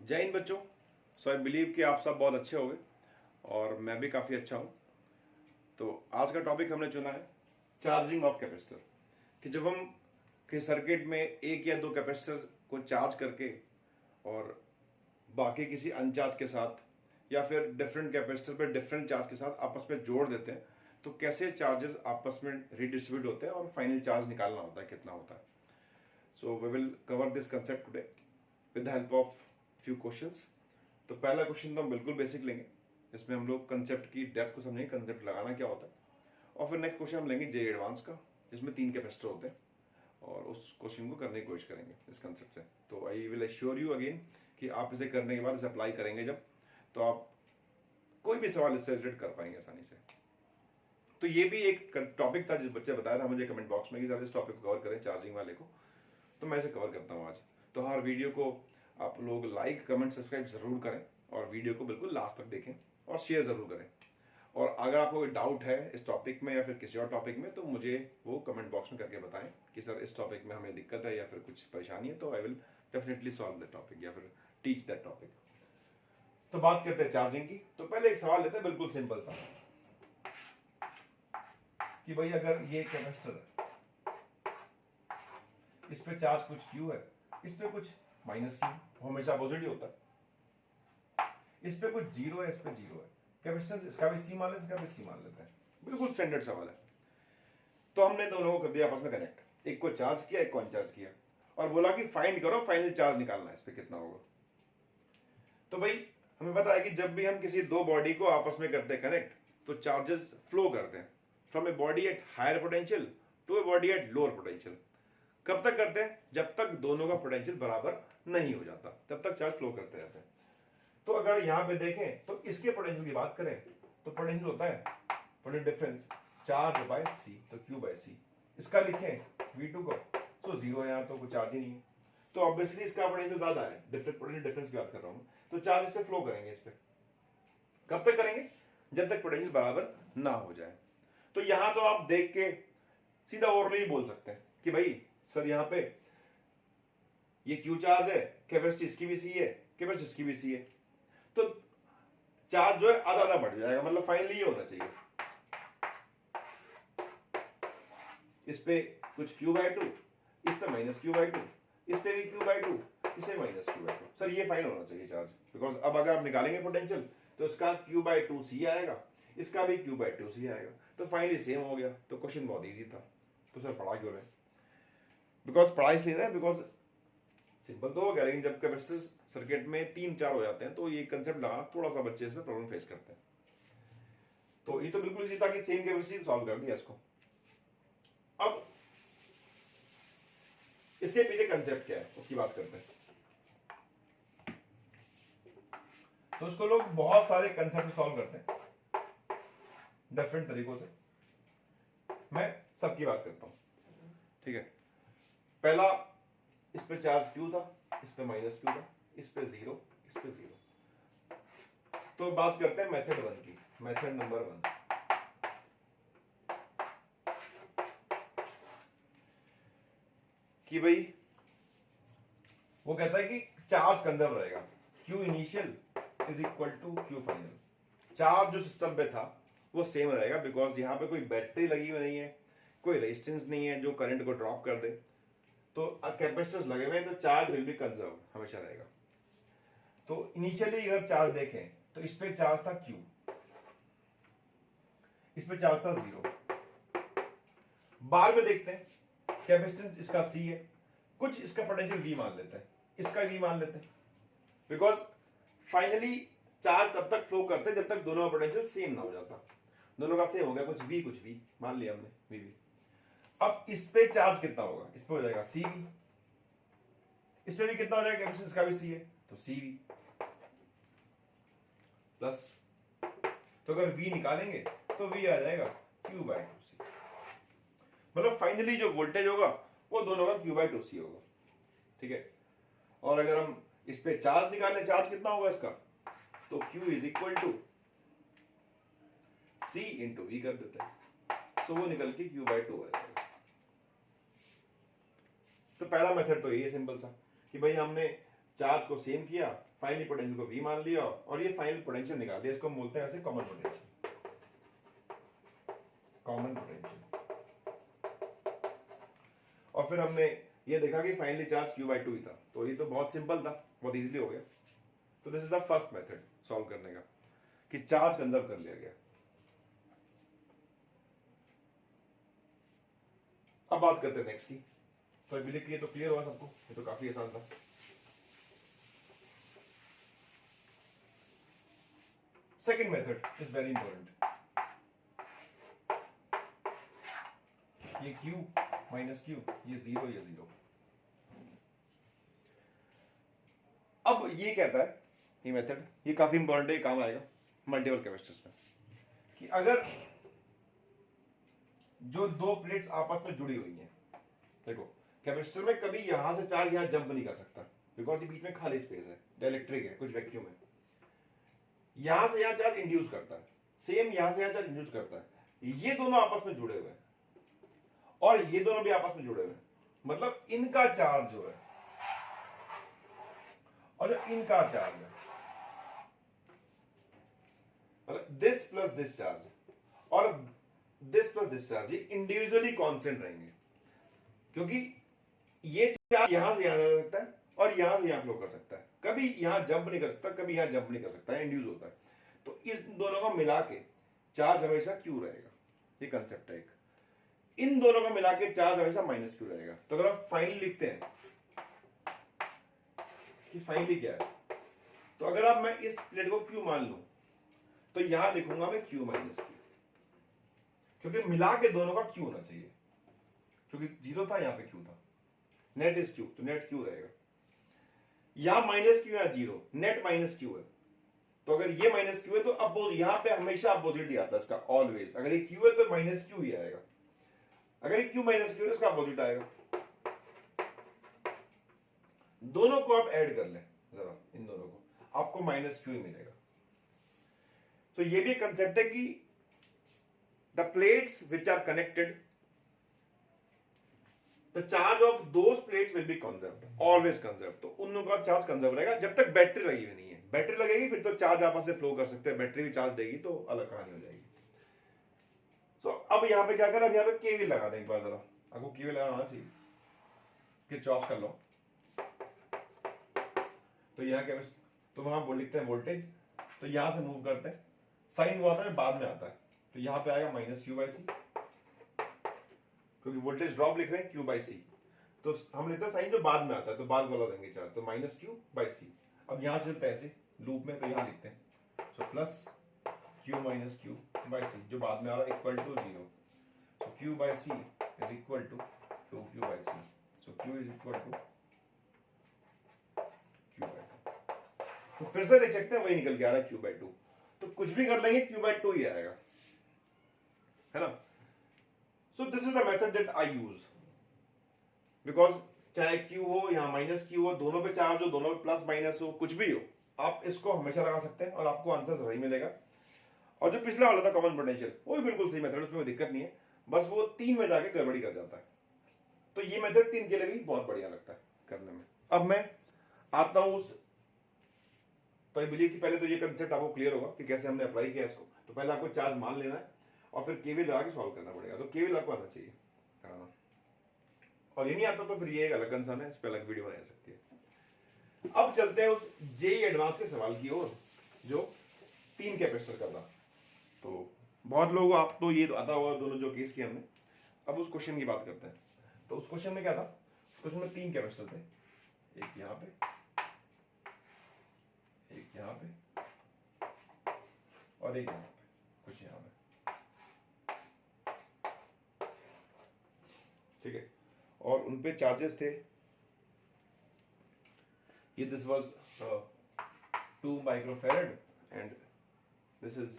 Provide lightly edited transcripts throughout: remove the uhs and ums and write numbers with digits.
जय हिंद बच्चों। सो I believe कि आप सब बहुत अच्छे होंगे और मैं भी काफ़ी अच्छा हूँ। तो आज का टॉपिक हमने चुना है चार्जिंग ऑफ कैपेसिटर, कि जब हम कि सर्किट में एक या दो कैपेसिटर को चार्ज करके और बाकी किसी अनचार्ज के साथ या फिर डिफरेंट कैपेसिटर पर डिफरेंट चार्ज के साथ आपस में जोड़ देते हैं, तो कैसे चार्जेस आपस में रिडिस्ट्रीब्यूट होते हैं और फाइनल चार्ज निकालना होता है कितना होता है। So we will cover this concept today with the help of few questions. तो पहला क्वेश्चन तो हम बिल्कुल बेसिक लेंगे, जिसमें हम लोग कंसेप्ट की डेप्थ को समझेंगे, कंसेप्ट लगाना क्या होता है। और फिर नेक्स्ट क्वेश्चन हम लेंगे जे एडवांस का, जिसमें 3 कैपेसिटर होते हैं, और उस क्वेश्चन को करने की कोशिश करेंगे इस कंसेप्ट से। तो I will assure you again कि आप इसे करने के बाद इसे अप्लाई करेंगे जब, तो आप कोई भी सवाल इससे रिलेट कर पाएंगे आसानी से। तो ये भी एक टॉपिक था जिस बच्चे बताया था मुझे कमेंट बॉक्स में कि सर इस टॉपिक को कवर करें चार्जिंग वाले को, तो मैं इसे कवर करता हूँ आज। तो हर वीडियो को आप लोग लाइक कमेंट सब्सक्राइब जरूर करें और वीडियो को बिल्कुल लास्ट तक देखें और शेयर जरूर करें। और अगर आपको कोई डाउट है इस टॉपिक में या फिर किसी और टॉपिक में, तो मुझे वो कमेंट बॉक्स में करके बताएं कि सर इस टॉपिक में हमें दिक्कत है या फिर कुछ परेशानी है, तो I will definitely solve that topic या फिर टीच दैट टॉपिक। तो बात करते हैं चार्जिंग की। तो पहले एक सवाल लेते हैं बिल्कुल सिंपल सा, कि भाई अगर ये कैपेसिटर है, इस पे चार्ज कुछ क्यू है, इस पे कुछ माइनस क्यू, हमेशा अपोजिट ही होता है। इस पे कुछ जीरो है, इस पे जीरो है, कैपेसिटेंस इसका भी सी मान लेते हैं, इसका भी सी मान लेते हैं, बिल्कुल स्टैंडर्ड सवाल है। तो हमने दोनों को कर दिया आपस में कनेक्ट, एक को चार्ज किया एक को अनचार्ज किया, और बोला कि फाइंड करो फाइनल चार्ज निकालना है, इस पे कितना होगा। तो भाई हमें पता है कि जब भी हम किसी दो बॉडी को आपस में करते हैं कनेक्ट, तो चार्जेस फ्लो करते हैं from a body at higher potential to a body at lower potential. कब तक करते हैं? जब तक दोनों का पोटेंशियल बराबर नहीं हो जाता, तब तक चार्ज फ्लो करते रहते हैं। तो अगर यहां पे देखें तो इसके पोटेंशियल की बात करें तो पोटेंशियल होता है पोटेंशियल डिफरेंस चार्ज बाय सी, तो क्यू बाय सी। इसका लिखें V2 को, सो जीरो है यहाँ, तो कोई चार्ज ही नहीं है, तो ऑब्वियसली इसका पोटेंशियल ज्यादा है, डिफरेंट पोटेंशियल डिफरेंस की बात कर रहा हूं, तो चार्ज इससे फ्लो करेंगे इस पे। कब तक करेंगे? जब तक पोटेंशियल बराबर ना हो जाए। तो यहां तो आप देख के सीधा ओरली बोल सकते हैं कि भाई सर यहाँ पे ये क्यू चार्ज है, कैपेसिटी इसकी भी सी है, कैपेसिटी इसकी भी सी है, तो चार्ज जो है आधा आधा बढ़ जाएगा, मतलब फाइनली ये होना चाहिए इस पे कुछ क्यू बाय टू, इस पे माइनस क्यू बाय टू, इस पे भी क्यू बाय टू, इसे minus Q by two. Sir ये फाइन होना चाहिए चार्ज, बिकॉज अब अगर आप निकालेंगे पोटेंशियल तो इसका क्यू बाय टू सी आएगा, इसका भी क्यू बाय टू सी आएगा, तो फाइनली सेम हो गया। तो क्वेश्चन बहुत ईजी था, तो सर पढ़ा क्यों रहे? बिकॉज पढ़ा इसलिए रहे बिकॉज सिंपल तो हो गया, लेकिन जब कैपेसिटर सर्किट में 3-4 हो जाते हैं तो ये कंसेप्ट लगाना थोड़ा सा बच्चे इसमें प्रॉब्लम फेस करते हैं। तो ये तो बिल्कुल इसी था कि सेम कैपेसिटी सॉल्व कर दिया इसको। अब इसके पीछे कंसेप्ट क्या है उसकी बात करते हैं। तो इसको लोग बहुत सारे कंसेप्ट सॉल्व करते हैं डिफरेंट तरीकों से, मैं सबकी बात करता हूं, ठीक है। पहला, इस पे चार्ज क्यू था, इस पे माइनस क्यू था, इस पे जीरो, इस पे जीरो। तो बात करते हैं मेथड 1 की, मेथड नंबर 1। कि भाई वो कहता है कि चार्ज कंजर्व रहेगा, Q initial is equal to Q final. Charge जो सिस्टम पे था वो सेम रहेगा, बिकॉज यहां पे कोई बैटरी लगी हुई नहीं है, कोई रेजिस्टेंस नहीं है जो करंट को ड्रॉप कर दे, तो कैपेसिटर्स लगे हुए हैं, तो चार्ज विल बी कंजर्व, हमेशा रहेगा। तो इनिशियली अगर चार्ज देखें तो इस पे चार्ज था Q, इस पे चार्ज था 0। बाद में देखते हैं कैपेसिटेंस इसका C है, कुछ इसका पोटेंशियल V मान लेते हैं, इसका V मान लेते हैं, बिकॉज फाइनली चार्ज तब तक फ्लो करते हैं जब तक दोनों का पोटेंशियल सेम ना हो जाता। दोनों का सेम हो गया, कुछ V मान लिया हमने VV। अब इस पे चार्ज कितना होगा? इस पे हो जाएगा CV, इस पे भी कितना हो जाएगा? कैपेसिटेंस का भी C है, तो CV प्लस, तो अगर V निकालेंगे तो V आ जाएगा Q बाय 2C। मतलब फाइनली जो वोल्टेज होगा वो दोनों का Q बाय 2C होगा, ठीक है। और अगर हम इस पे चार्ज निकालें, चार्ज कितना होगा इसका, तो Q is equal to C into V कर देते हैं, तो वो निकल के Q बाय 2 आ जाएगा। तो पहला मेथड तो ये सिंपल सा कि भाई हमने चार्ज को सेम किया, फाइनल पोटेंशियल को V मान लिया और ये फाइनल पोटेंशियल निकाल दिया। इसको हम बोलते हैं ऐसे कॉमन पोटेंशियल, कॉमन पोटेंशियल। और फिर हमने ये देखा कि फाइनली चार्ज Q/2 ही था। तो ये तो बहुत सिंपल था, बहुत इजीली हो गया। तो this is the first method solve करने का कि चार्ज कंजर्व कर लिया गया। अब बात करते हैं नेक्स्ट की। तो आई बिलीव कि ये तो क्लियर हुआ सबको, ये तो काफी आसान था। Second method is very important. ये Q माइनस Q, ये 0, ये 0। अब ये कहता है, ये मेथड ये काफी इंपॉर्टेंट है, काम आएगा मल्टीपल कैपेसिटर्स में, कि अगर जो दो प्लेट्स आपस में जुड़ी हुई हैं, देखो कैपेसिटर में कभी यहां से चार्ज यहां जंप नहीं कर सकता, बिकॉज ये बीच में खाली स्पेस है, डाइलेक्ट्रिक है, कुछ वैक्यूम है। यहां से यहां चार्ज इंड्यूस करता है, सेम यहां से यहां चार्ज इंड्यूस करता है। ये दोनों आपस में जुड़े हुए हैं और ये दोनों भी आपस में जुड़े हुए हैं, मतलब इनका चार्ज जो है और जो इनका चार्ज है, मतलब दिस प्लस दिस चार्ज और दिस प्लस दिस चार्ज, ये इंडिविजुअली कांस्टेंट रहेंगे, क्योंकि ये चार्ज यहां से यहां जा सकता है और यहां से यहां फ्लो कर सकता है, कभी यहां जंप नहीं कर सकता, कभी यहां जंप नहीं कर सकता है, इंड्यूस होता है। तो इस दोनों को मिला के चार्ज हमेशा Q रहेगा, ये कंसेप्ट है एक। इन दोनों को मिला के चार्ज हमेशा माइनस Q रहेगा। तो अगर आप फाइनली लिखते हैं कि फाइनली क्या है, तो अगर आप मैं इस प्लेट को Q मान लूं तो यहां लिखूंगा मैं Q माइनस Q, क्योंकि मिला के दोनों का Q होना चाहिए, क्योंकि 0 था यहां पे Q था, नेट इज Q, तो नेट Q रहेगा। यहां माइनस Q, यहां 0, नेट माइनस Q है। तो अगर ये माइनस Q है तो अपोजिट, यहां पे हमेशा अपोजिट ही आता है इसका, ऑलवेज। अगर ये Q है तो माइनस Q ही आएगा, अगर ये Q माइनस Q है तो इसका अपोजिट आएगा। दोनों को आप ऐड कर लें जरा, इन दोनों को, आपको माइनस Q ही मिलेगा। तो ये भी कंसेप्ट है कि the plates which are connected, the charge of those plates will be conserved, always conserved. तो उन लोगों का चार्ज कंजर्व रहेगा जब तक बैटरी लगी हुई नहीं है। बैटरी लगेगी फिर तो चार्ज आपस से फ्लो कर सकते हैं, बैटरी भी चार्ज देगी तो अलग कहानी हो जाएगी। सो अब यहां पे क्या करें, अब यहां पे केवीएल लगा दें एक बार जरा, आपको केवीएल लगाना चाहिए, किरचॉफ कर लो। तो यहाँ क्या, तो वहां बोल लिखते हैं वोल्टेज, तो यहां से मूव करते हैं, साइन वो आता है बाद में आता है, तो यहां पे आएगा माइनस Q/C, क्योंकि वोल्टेज ड्रॉप लिख रहे हैं Q/C, तो हम लिखते हैं साइन जो बाद में आता है, तो बाद वाला देंगे चार्ज, तो माइनस Q/C। अब यहां चलते हैं ऐसे लूप में, तो यहां लिखते हैं so plus Q minus Q/C जो बाद में आ रहा है equal to 0, so Q/C is equal to 2Q/C, so Q is equal to Q/2। तो फिर से देख सकते हैं वही निकल के आ रहा है Q/2, तो कुछ भी कर लेंगे Q/2 ही आएगा, है ना। So this is the method that I use, because चाहे Q हो या माइनस Q हो, दोनों पे चार्ज हो, दोनों पे प्लस माइनस हो, कुछ भी हो, आप इसको हमेशा लगा सकते हैं और आपको आंसर सही मिलेगा। और जो पिछला वाला था कॉमन पोटेंशियल, वो भी बिल्कुल सही मेथड, उसमें कोई दिक्कत नहीं है, बस वो 3 में जाके गड़बड़ी कर जाता है। तो ये मेथड 3 के लिए भी बहुत बढ़िया लगता है करने में। अब मैं आता हूं उस, तो आई बिलीव कि पहले तो ये कंसेप्ट आपको क्लियर होगा कि कैसे हमने अप्लाई किया इसको। तो पहले आपको चार्ज मान लेना है और फिर केवीएल लगा के सॉल्व करना पड़ेगा। तो केवीएल आपको आना चाहिए, और ये नहीं आता तो फिर ये एक अलग कंसर्न है, इस पर अलग वीडियो बना सकती है। अब चलते हैं उस जेईई एडवांस के सवाल की ओर जो 3 कैपेसिटर का था। तो बहुत लोग आप तो ये आता हुआ दोनों जो केस किए हमने। अब उस क्वेश्चन की बात करते हैं। तो उस क्वेश्चन में क्या था, उस क्वेश्चन में 3 कैपेसिटर थे, एक यहाँ पे, एक यहाँ पे और एक यहाँ पे, कुछ यहाँ पे, ठीक है। और उनपे चार्जेस थे, ये this was 2 microfarad and this is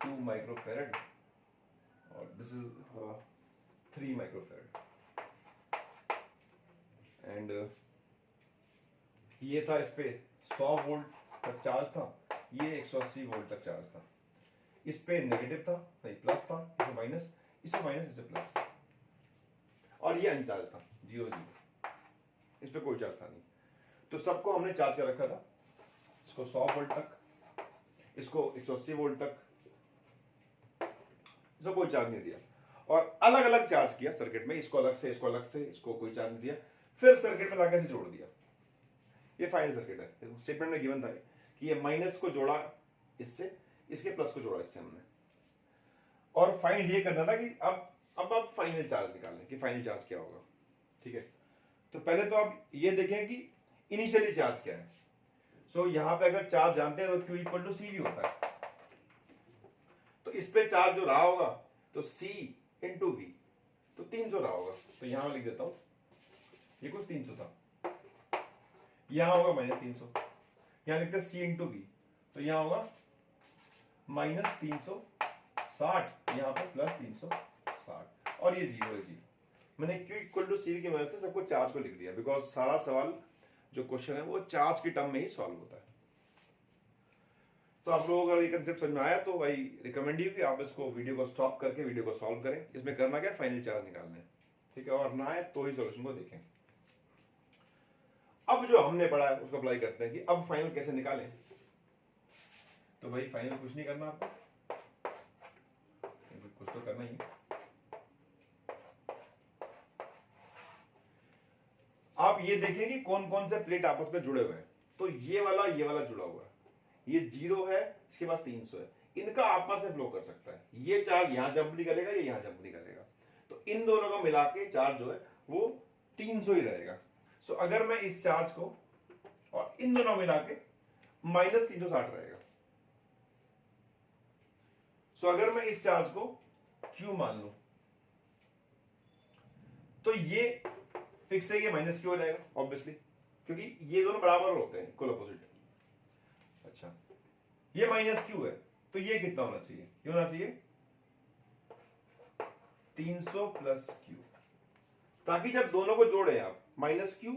2 microfarad और दिस इज 3 माइक्रोफैरड एंड ये था, इस पे 100 वोल्ट तक चार्ज था, ये 180 वोल्ट तक चार्ज था। इस पे नेगेटिव था, नहीं प्लस था, इसे माइनस, इसे माइनस, इसे प्लस, और ये अनचार्ज था 0 0। इस पे कोई चार्ज था नहीं, तो सबको हमने चार्ज कर रखा था, इसको 100 वोल्ट तक, इसको 180 वोल्ट तक, इसको कोई चार्ज नहीं दिया, और अलग अलग चार्ज किया सर्किट में, इसको अलग से, इसको अलग से, इसको कोई चार्ज नहीं दिया, फिर सर्किट में लाके जोड़ दिया। ये फाइनल सर्किट है। स्टेटमेंट में गिवन था कि ये माइनस को जोड़ा इससे, इसके प्लस को जोड़ा इससे हमने, और फाइंड ये करना था कि अब आप फाइनल चार्ज निकालें कि फाइनल चार्ज क्या होगा। ठीक है, तो पहले तो आप ये देखें कि इनिशियली चार्ज क्या है। सो यहां पे अगर चार्ज जानते हैं तो Q इक्वल टू CV होता है, तो इस पे चार्ज जो रहा होगा तो C इंटू V, तो 300 रहा होगा, तो यहां मैं लिख देता हूं, ये कुछ 300 था, यहां होगा -300, यहां लिखते हैं C इंटू V, तो यहां होगा -360, यहां पे +360, और ये 0 है 0। मैंने Q इक्वल टू CV की मदद से सबको चार्ज को लिख दिया, बिकॉज सारा सवाल जो क्वेश्चन है वो चार्ज की टर्म में ही सॉल्व होता है। तो आप लोगों को अगर ये कंसेप्ट समझ में आया तो भाई रिकमेंड यू कि आप इसको वीडियो को स्टॉप करके वीडियो को सॉल्व करें। इसमें करना क्या, फाइनल चार्ज निकालना है, ठीक है, और ना आए तो ही सॉल्यूशन को देखें। अब जो हमने पढ़ा है उसको अप्लाई करते हैं कि अब फाइनल कैसे निकालें। तो भाई फाइनल कुछ नहीं करना आपको, कुछ तो करना ही। आप ये देखें कि कौन कौन से प्लेट आपस में जुड़े हुए हैं। तो ये वाला जुड़ा हुआ है, ये 0 है, इसके पास 300 है, इनका आपस में फ्लो कर सकता है। ये चार्ज यहां जंप नहीं करेगा, ये यहां जंप नहीं करेगा, तो इन दोनों को मिला के चार्ज जो है वो 300 ही रहेगा। सो अगर मैं इस चार्ज को और इन दोनों मिला के -360 रहेगा। सो अगर मैं इस चार्ज को Q मान लूं तो ये फिक्स है, ये -Q हो जाएगा ऑब्वियसली, क्योंकि ये दोनों बराबर होते हैं, इक्वल अपोजिट। अच्छा, ये -Q है तो ये कितना होना चाहिए, ये होना चाहिए 300 प्लस Q, ताकि जब दोनों को जोड़े आप -Q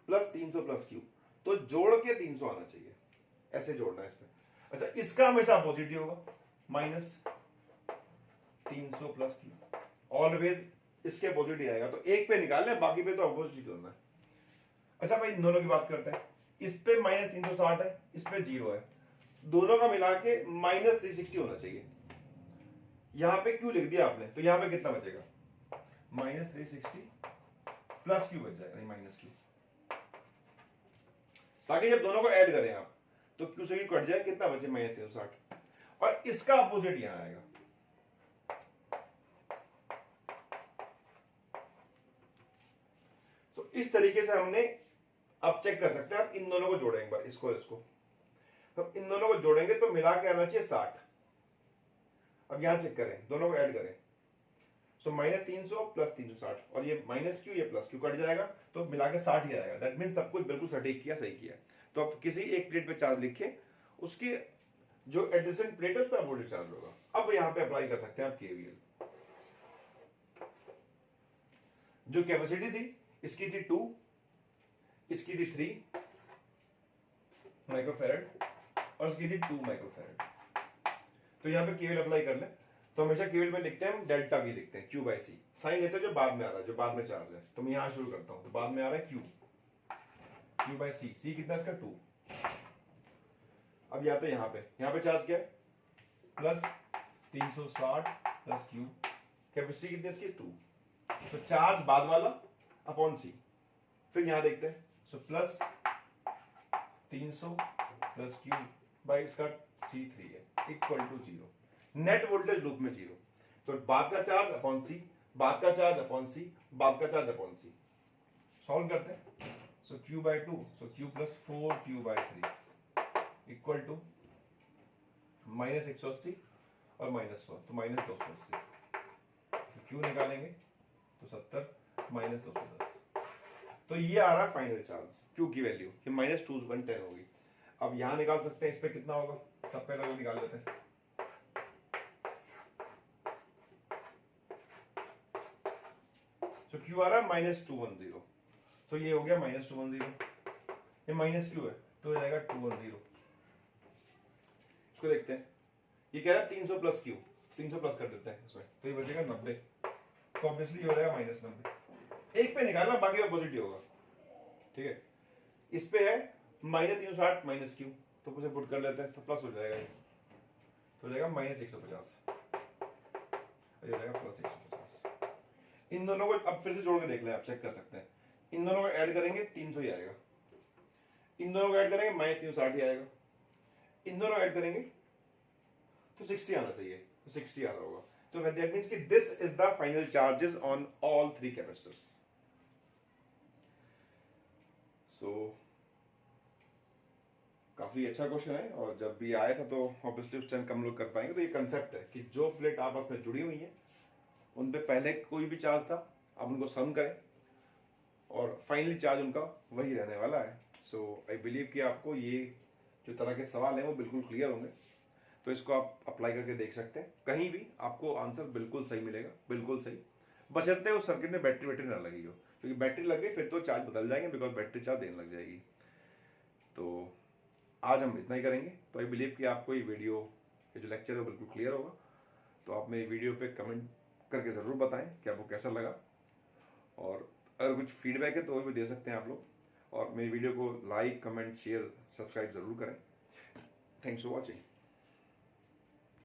प्लस 300 प्लस Q, तो जोड़ के 300 आना चाहिए, ऐसे जोड़ना है इसमें। अच्छा, इसका हमेशा अपोजिट ही होगा, -300 प्लस Q, ऑलवेज इसके अपोजिट ही आएगा। तो एक पे निकाल लें, बाकी पे तो अपोजिट ही करना है। अच्छा भाई, दोनों की बात करते हैं। इस पे -360 है, इस पे 0 है, दोनों का मिला के -360 होना चाहिए। यहां पे Q लिख दिया आपने, तो यहां पे कितना बचेगा, -360 प्लस Q बच जाएगा, नहीं -Q, ताकि जब दोनों को ऐड करें आप तो Q से Q कट जाए, कितना बचे -360, और इसका अपोजिट यहां आएगा। तो इस तरीके से हमने आप चेक कर सकते हैं। आप इन दोनों को जोड़ें एक बार, इसको और इसको, तो इन दोनों को जोड़ेंगे तो मिला के आना चाहिए 60। अब यहां चेक करें, दोनों को ऐड करें, सो -300 प्लस 360, और ये -Q ये प्लस Q कट जाएगा, तो मिला के 60 ही आएगा। दैट मीन सब कुछ बिल्कुल सटीक किया, सही किया। तो आप किसी एक प्लेट पे चार्ज लिखे, उसके जो एडजेसेंट प्लेट है उस पर अपोजिट चार्ज होगा। अब यहां पे अप्लाई कर सकते हैं आप KVL। जो कैपेसिटी थी इसकी थी 2, इसकी थी 3 माइक्रोफैरड, और इसकी थी 2 माइक्रोफैरड। तो यहां पे KVL अप्लाई कर लें, तो हमेशा KVL में लिखते हैं हम डेल्टा V लिखते हैं, Q/C साइन लेते हैं जो बाद में आ रहा है, जो बाद में चार्ज है। तो मैं यहां शुरू करता हूं, तो बाद में आ रहा है Q/C, C कितना इसका 2। अब आते हैं यहां पे चार्ज क्या है, प्लस 360 प्लस Q, कैपेसिटी कितनी इसकी 2, तो चार्ज बाद वाला अपॉन C। फिर यहां देखते हैं, so plus 300 plus Q by इसका C3 है, equal to 0। Net voltage loop में 0, तो बाद का चार्ज अपॉन C, बाद का चार्ज अपॉन C, बाद का चार्ज अपॉन C। सॉल्व करते हैं, so Q/2, so Q plus 4Q/3 equal to -180 और -100, तो -280। तो Q निकालेंगे तो 70 -210, तो ये आ रहा है फाइनल चार्ज Q की वैल्यू कि -210 होगी। अब यहां निकाल सकते हैं, इस पे कितना होगा, सब पे अलग निकाल लेते हैं। तो Q आ रहा है -210, तो ये हो गया -210, ये -Q है तो हो जाएगा 210। इसको देखते हैं, ये कह रहा है 300 प्लस Q, 300 प्लस कर देते हैं इसमें, तो ये बचेगा 90, तो ऑब्वियसली हो जाएगा -90। एक पे निकालना, बाकी अपोजिट ही होगा, ठीक है। ठीक है। इस पे है -360 माइनस क्यू, तो उसे पुट कर लेते हैं तो प्लस हो जाएगा, ये तो हो जाएगा -150, ये हो जाएगा +150। इन दोनों को अब फिर से जोड़ के देख लें, आप चेक कर सकते हैं। इन दोनों को ऐड करेंगे 300 ही आएगा, इन दोनों को ऐड करेंगे -360 ही आएगा, इन दोनों ऐड करेंगे तो 60 आना चाहिए, तो 60 आ रहा होगा। तो दैट मींस कि this is the final charges on all 3 capacitors. So काफी अच्छा क्वेश्चन है, और जब भी आया था तो ऑब्वियसली उस टाइम कम लोग कर पाएंगे। तो ये कंसेप्ट है कि जो प्लेट आपस में जुड़ी हुई है उन पे पहले कोई भी चार्ज था, आप उनको सम करें और फाइनली चार्ज उनका वही रहने वाला है। सो आई बिलीव कि आपको ये जो तरह के सवाल हैं वो बिल्कुल क्लियर होंगे, तो इसको आप अप्लाई करके देख सकते हैं। कहीं भी आपको आंसर बिल्कुल सही मिलेगा, बिल्कुल सही, बशर्ते उस सर्किट में बैटरी ना लगी हो, क्योंकि बैटरी लग गई फिर तो चार्ज बदल जाएंगे, बिकॉज बैटरी चार्ज देने लग जाएगी। तो आज हम इतना ही करेंगे। तो आई बिलीव कि आपको ये वीडियो, ये जो लेक्चर है बिल्कुल क्लियर होगा। तो आप मेरी वीडियो पे कमेंट करके ज़रूर बताएं कि आपको कैसा लगा, और अगर कुछ फीडबैक है तो वो भी दे सकते हैं आप लोग। और मेरी वीडियो को लाइक, कमेंट, शेयर, सब्सक्राइब ज़रूर करें। Thanks for watching.